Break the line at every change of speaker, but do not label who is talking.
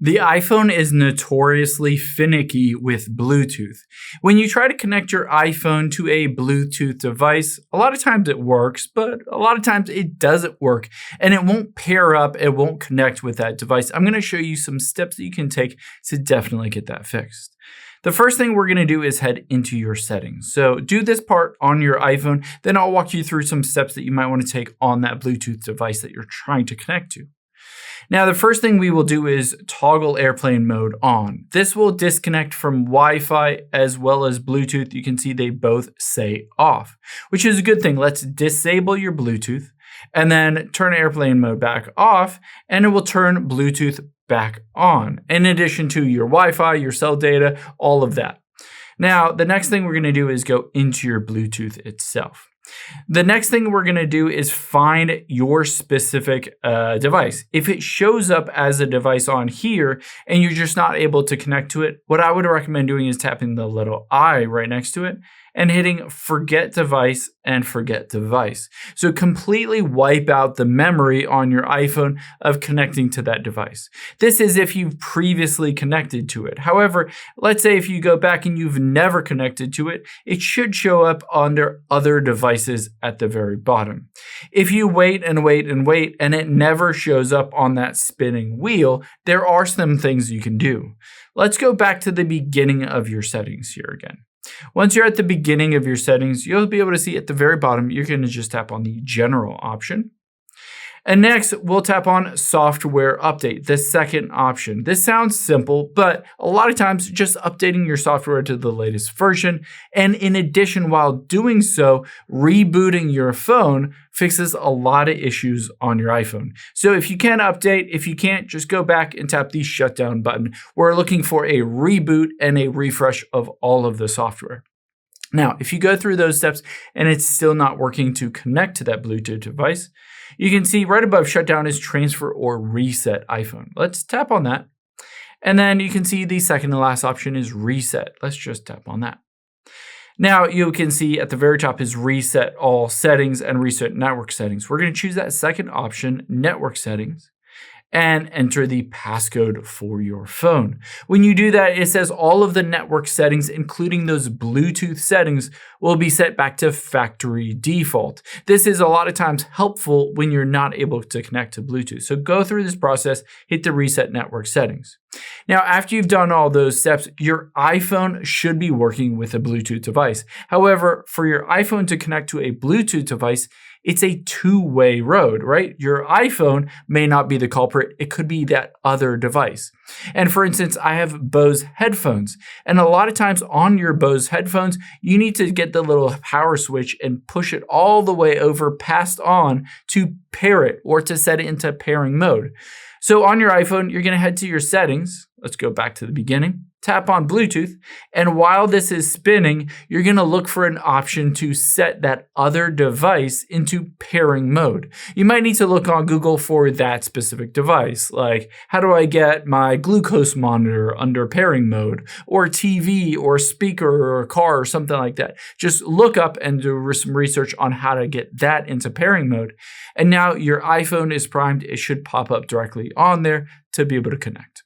The iPhone is notoriously finicky with Bluetooth. When you try to connect your iPhone to a Bluetooth device, a lot of times it works, but a lot of times it doesn't work and it won't pair up, it won't connect with that device. I'm going to show you some steps that you can take to definitely get that fixed. The first thing we're going to do is head into your settings. So do this part on your iPhone, then I'll walk you through some steps that you might want to take on that Bluetooth device that you're trying to connect to. Now, the first thing we will do is toggle airplane mode on. This will disconnect from Wi-Fi as well as Bluetooth. You can see they both say off, which is a good thing. Let's disable your Bluetooth and then turn airplane mode back off, and it will turn Bluetooth back on, in addition to your Wi-Fi, your cell data, all of that. Now, the next thing we're going to do is go into your Bluetooth itself. The next thing we're going to do is find your specific device. If it shows up as a device on here and you're just not able to connect to it, what I would recommend doing is tapping the little I right next to it and hitting forget device and forget device. So completely wipe out the memory on your iPhone of connecting to that device. This is if you've previously connected to it. However, let's say if you go back and you've never connected to it, it should show up under other devices at the very bottom. If you wait and wait and wait and it never shows up on that spinning wheel, there are some things you can do. Let's go back to the beginning of your settings here again. Once you're at the beginning of your settings, you'll be able to see at the very bottom, you're going to just tap on the general option. And next, we'll tap on software update, the second option. This sounds simple, but a lot of times just updating your software to the latest version. And in addition, while doing so, rebooting your phone fixes a lot of issues on your iPhone. So if you can update, if you can't, just go back and tap the shutdown button. We're looking for a reboot and a refresh of all of the software. Now, if you go through those steps and it's still not working to connect to that Bluetooth device, you can see right above shutdown is transfer or reset iPhone. Let's tap on that. And then you can see the second to last option is reset. Let's just tap on that. Now you can see at the very top is reset all settings and reset network settings. We're going to choose that second option, network settings, and enter the passcode for your phone. When you do that, it says all of the network settings, including those Bluetooth settings, will be set back to factory default. This is a lot of times helpful when you're not able to connect to Bluetooth. So go through this process, hit the reset network settings. Now, after you've done all those steps, your iPhone should be working with a Bluetooth device. However, for your iPhone to connect to a Bluetooth device, it's a two-way road, right? Your iPhone may not be the culprit. It could be that other device. And for instance, I have Bose headphones. And a lot of times on your Bose headphones, you need to get the little power switch and push it all the way over past on to pair it or to set it into pairing mode. So on your iPhone, you're going to head to your settings. Let's go back to the beginning. Tap on Bluetooth, and while this is spinning, you're going to look for an option to set that other device into pairing mode. You might need to look on Google for that specific device, like how do I get my glucose monitor under pairing mode, or TV, or speaker, or car, or something like that. Just look up and do some research on how to get that into pairing mode. And now your iPhone is primed. It should pop up directly on there to be able to connect.